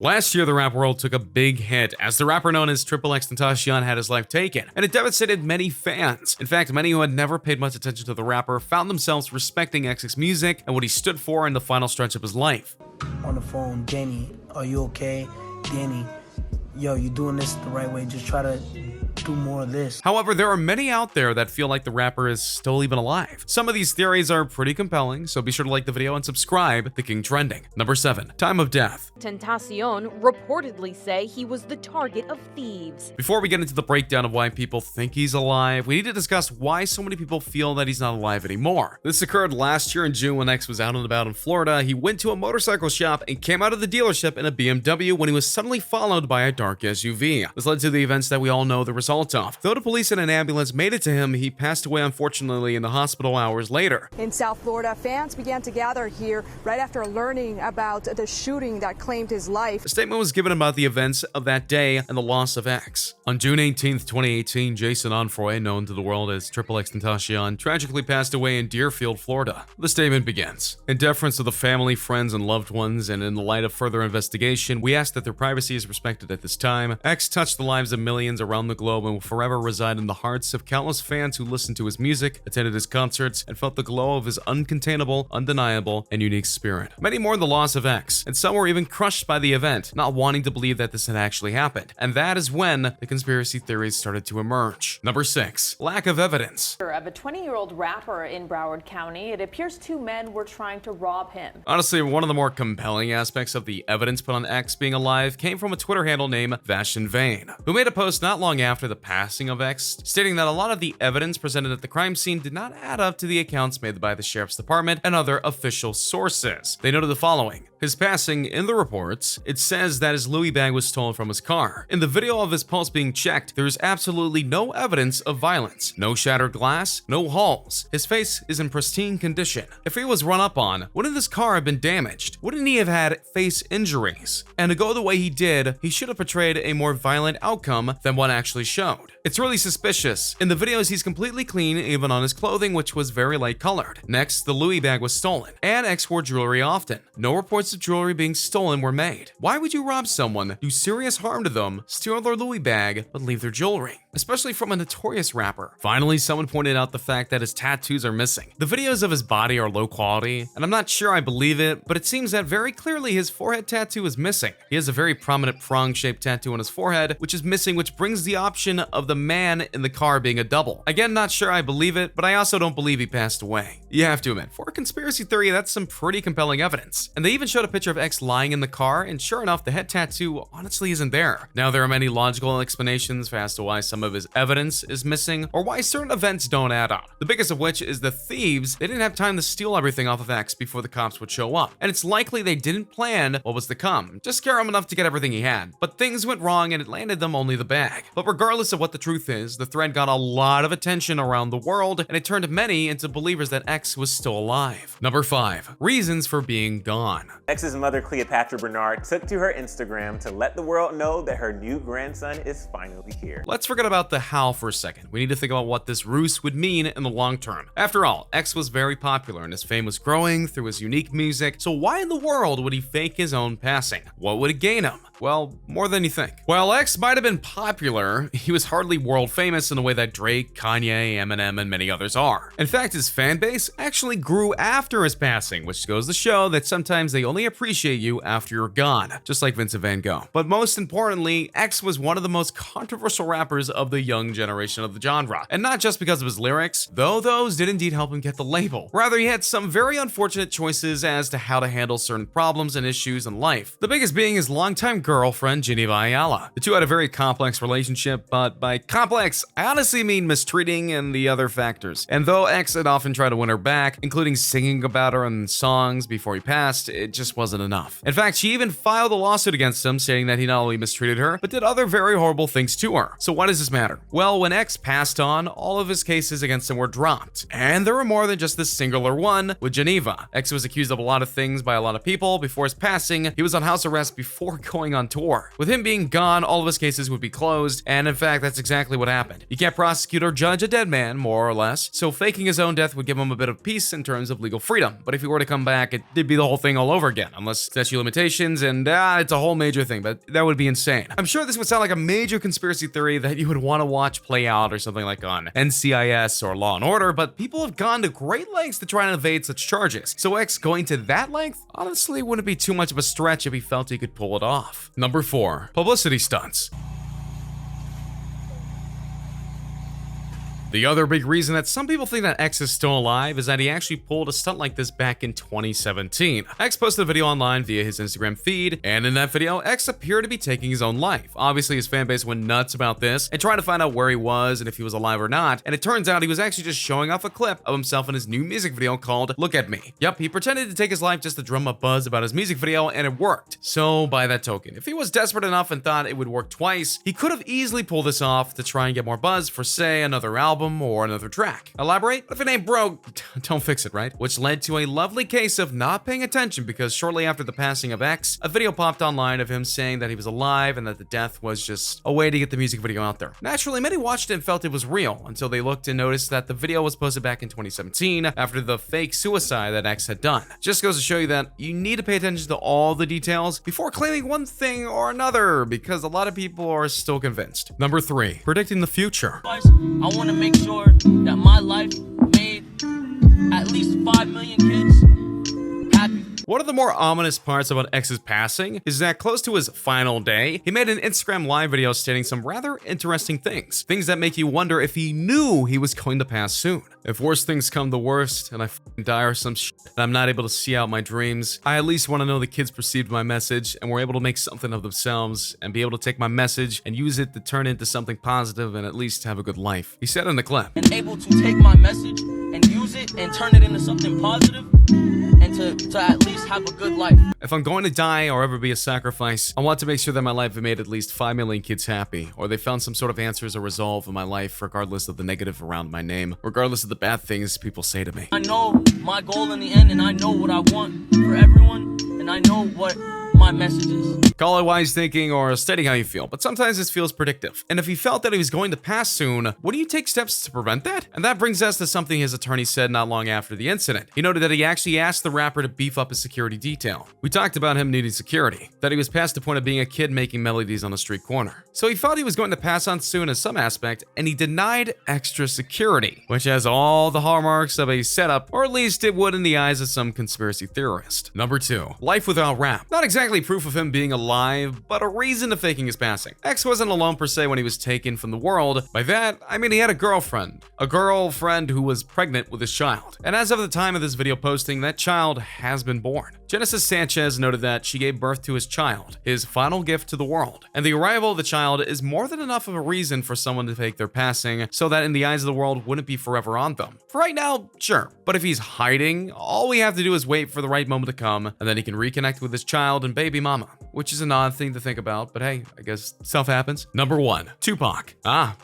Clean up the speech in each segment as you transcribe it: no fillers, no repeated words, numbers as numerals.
Last year, the rap world took a big hit as the rapper known as Triple X Tentacion had his life taken, and it devastated many fans. In fact, many who had never paid much attention to the rapper found themselves respecting X's music and what he stood for in the final stretch of his life. On the phone, Danny, are you okay? Danny, yo, you doing this the right way, just try to do more of this. However, there are many out there that feel like the rapper is still even alive. Some of these theories are pretty compelling, so be sure to like the video and subscribe to King Trending. Number 7. Time of death. Tentacion reportedly say he was the target of thieves. Before we get into the breakdown of why people think he's alive, we need to discuss why so many people feel that he's not alive anymore. This occurred last year in June when X was out and about in Florida. He went to a motorcycle shop and came out of the dealership in a BMW when he was suddenly followed by a dark SUV. This led to the events that we all know the result of. Though the police and an ambulance made it to him, he passed away unfortunately in the hospital hours later. In South Florida, fans began to gather here right after learning about the shooting that claimed his life. A statement was given about the events of that day and the loss of X. On June 18, 2018, Jason Onfroy, known to the world as Triple X Tentacion, tragically passed away in Deerfield, Florida. The statement begins, "In deference to the family, friends, and loved ones, and in the light of further investigation, we ask that their privacy is respected at this time. X touched the lives of millions around the globe and will forever reside in the hearts of countless fans who listened to his music, attended his concerts, and felt the glow of his uncontainable, undeniable, and unique spirit." Many mourned the loss of X, and some were even crushed by the event, not wanting to believe that this had actually happened. And that is when the conspiracy theories started to emerge. Number 6. Lack of evidence. Of a 20-year-old rapper in Broward County, it appears two men were trying to rob him. Honestly, one of the more compelling aspects of the evidence put on X being alive came from a Twitter handle named Vashon Vane, who made a post not long after the passing of X, stating that a lot of the evidence presented at the crime scene did not add up to the accounts made by the sheriff's department and other official sources. They noted the following: his passing, in the reports, it says that his Louis bag was stolen from his car. In the video of his pulse being checked, there is absolutely no evidence of violence. No shattered glass, no holes. His face is in pristine condition. If he was run up on, wouldn't his car have been damaged? Wouldn't he have had face injuries? And to go the way he did, he should have portrayed a more violent outcome than what actually showed. It's really suspicious. In the videos, he's completely clean, even on his clothing, which was very light colored. Next, the Louis bag was stolen, and X wore jewelry often. No reports of jewelry being stolen were made. Why would you rob someone, do serious harm to them, steal their Louis bag, but leave their jewelry? Especially from a notorious rapper. Finally, someone pointed out the fact that his tattoos are missing. The videos of his body are low quality, and I'm not sure I believe it, but it seems that very clearly his forehead tattoo is missing. He has a very prominent prong-shaped tattoo on his forehead, which is missing, which brings the option of the man in the car being a double. Again, not sure I believe it, but I also don't believe he passed away. You have to admit, for a conspiracy theory, that's some pretty compelling evidence. And they even showed a picture of X lying in the car, and sure enough, the head tattoo honestly isn't there. Now, there are many logical explanations as to why some of his evidence is missing, or why certain events don't add up. The biggest of which is the thieves. They didn't have time to steal everything off of X before the cops would show up. And it's likely they didn't plan what was to come, just scare him enough to get everything he had. But things went wrong and it landed them only the bag. But regardless of what the truth is, the thread got a lot of attention around the world, and it turned many into believers that X was still alive. Number 5. Reasons for being gone. X's mother, Cleopatra Bernard, took to her Instagram to let the world know that her new grandson is finally here. Let's forget about the how for a second. We need to think about what this ruse would mean in the long term. After all, X was very popular and his fame was growing through his unique music, so why in the world would he fake his own passing? What would it gain him? Well, more than you think. While X might have been popular, he was hardly world famous in the way that Drake, Kanye, Eminem, and many others are. In fact, his fan base actually grew after his passing, which goes to show that sometimes they only appreciate you after you're gone, just like Vincent Van Gogh. But most importantly, X was one of the most controversial rappers of the young generation of the genre, and not just because of his lyrics, though those did indeed help him get the label. Rather, he had some very unfortunate choices as to how to handle certain problems and issues in life. The biggest being his longtime girlfriend, Geneva Ayala. The two had a very complex relationship, but by complex, I honestly mean mistreating and the other factors. And though X had often tried to win her back, including singing about her in songs before he passed, it just wasn't enough. In fact, she even filed a lawsuit against him, stating that he not only mistreated her, but did other very horrible things to her. So why does this matter? Well, when X passed on, all of his cases against him were dropped. And there were more than just this singular one with Geneva. X was accused of a lot of things by a lot of people. Before his passing, he was on house arrest before going on tour. With him being gone, all of his cases would be closed, and in fact, that's exactly what happened. You can't prosecute or judge a dead man, more or less, so faking his own death would give him a bit of peace in terms of legal freedom. But if he were to come back, it'd be the whole thing all over again, unless statute of limitations, and it's a whole major thing, but that would be insane. I'm sure this would sound like a major conspiracy theory that you would want to watch play out or something like on NCIS or Law & Order, but people have gone to great lengths to try and evade such charges. So X going to that length honestly wouldn't be too much of a stretch if he felt he could pull it off. Number 4. Publicity stunts. The other big reason that some people think that X is still alive is that he actually pulled a stunt like this back in 2017. X posted a video online via his Instagram feed, and in that video, X appeared to be taking his own life. Obviously, his fan base went nuts about this and tried to find out where he was and if he was alive or not, and it turns out he was actually just showing off a clip of himself in his new music video called Look at Me. Yep, he pretended to take his life just to drum up buzz about his music video, and it worked. So, by that token, if he was desperate enough and thought it would work twice, he could have easily pulled this off to try and get more buzz for, say, another album or another track. Elaborate? If it ain't broke, don't fix it, right? Which led to a lovely case of not paying attention, because shortly after the passing of X, a video popped online of him saying that he was alive and that the death was just a way to get the music video out there. Naturally, many watched it and felt it was real until they looked and noticed that the video was posted back in 2017 after the fake suicide that X had done. Just goes to show you that you need to pay attention to all the details before claiming one thing or another, because a lot of people are still convinced. Number 3. Predicting the future. I want to make sure that my life made at least 5 million kids happy. One of the more ominous parts about X's passing is that close to his final day, he made an Instagram live video stating some rather interesting things. Things that make you wonder if he knew he was going to pass soon. If worse things come to worst and I die or some shit and I'm not able to see out my dreams, I at least want to know the kids perceived my message and were able to make something of themselves and be able to take my message and use it to turn into something positive and at least have a good life. He said in the clip. And able to take my message and use it and turn it into something positive and to at least have a good life. If I'm going to die or ever be a sacrifice, I want to make sure that my life made at least 5 million kids happy, or they found some sort of answers or resolve in my life, regardless of the negative around my name, regardless of the bad things people say to me. I know my goal in the end, and I know what I want for everyone, and I know what my message is. Call it wise thinking or stating how you feel, but sometimes this feels predictive. And if he felt that he was going to pass soon, wouldn't you take steps to prevent that? And that brings us to something his attorney said not long after the incident. He noted that he actually asked the rapper to beef up his security detail. We talked about him needing security, that he was past the point of being a kid making melodies on a street corner. So he felt he was going to pass on soon in some aspect, and he denied extra security, which has all the hallmarks of a setup, or at least it would in the eyes of some conspiracy theorist. Number 2. Life without rap. Not exactly proof of him being alive, but a reason to faking his passing. X wasn't alone per se when he was taken from the world. By that, I mean he had a girlfriend who was pregnant with his child. And as of the time of this video posting, that child has been born. Genesis Sanchez noted that she gave birth to his child, his final gift to the world. And the arrival of the child is more than enough of a reason for someone to fake their passing, so that in the eyes of the world wouldn't be forever on them. For right now, sure. But if he's hiding, all we have to do is wait for the right moment to come, and then he can reconnect with his child and baby mama, which is an odd thing to think about, but hey, I guess stuff happens. Number 1. Tupac.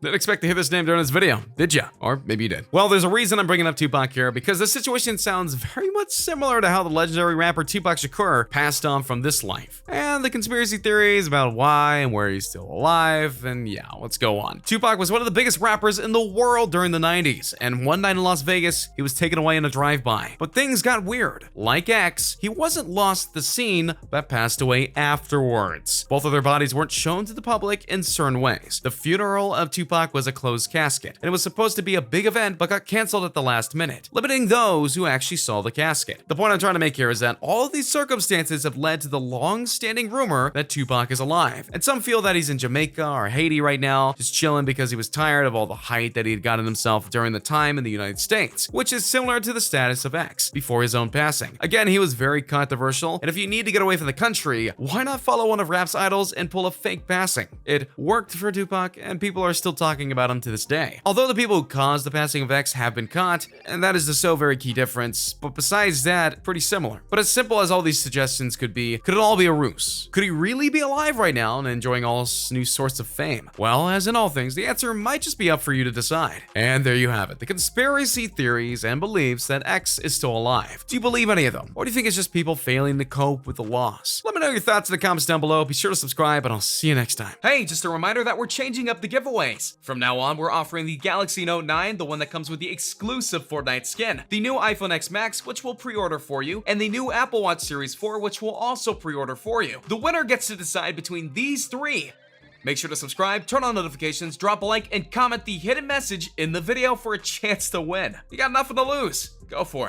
Didn't expect to hear this name during this video, did ya? Or maybe you did. Well, there's a reason I'm bringing up Tupac here, because the situation sounds very much similar to how the legendary rapper Tupac Shakur passed on from this life. And the conspiracy theories about why and where he's still alive, and yeah, let's go on. Tupac was one of the biggest rappers in the world during the 90s, and one night in Las Vegas, he was taken away in a drive-by. But things got weird. Like X, he wasn't lost at the scene, but passed away afterwards. Both of their bodies weren't shown to the public in certain ways. The funeral of Tupac was a closed casket, and it was supposed to be a big event, but got canceled at the last minute, limiting those who actually saw the casket. The point I'm trying to make here is that all of these circumstances have led to the long-standing rumor that Tupac is alive, and some feel that he's in Jamaica or Haiti right now, just chilling because he was tired of all the hype that he had gotten himself during the time in the United States, which is similar to the status of X before his own passing. Again, he was very controversial, and if you need to get away from the country, why not follow one of rap's idols and pull a fake passing? It worked for Tupac, and people are still talking about him to this day. Although the people who caused the passing of X have been caught, and that is the so very key difference, but besides that, pretty similar. But as simple as all these suggestions could be, could it all be a ruse? Could he really be alive right now and enjoying all new sorts of fame? Well, as in all things, the answer might just be up for you to decide. And there you have it, the conspiracy theories and beliefs that X is still alive. Do you believe any of them? Or do you think it's just people failing to cope with the loss? Let me know your thoughts in the comments down below. Be sure to subscribe, and I'll see you next time. Hey, just a reminder that we're changing up the giveaways. From now on, we're offering the Galaxy Note 9, the one that comes with the exclusive Fortnite skin, the new iPhone X Max, which we'll pre-order for you, and the new Apple Watch Series 4, which we'll also pre-order for you. The winner gets to decide between these three. Make sure to subscribe, turn on notifications, drop a like, and comment the hidden message in the video for a chance to win. You got nothing to lose. Go for it.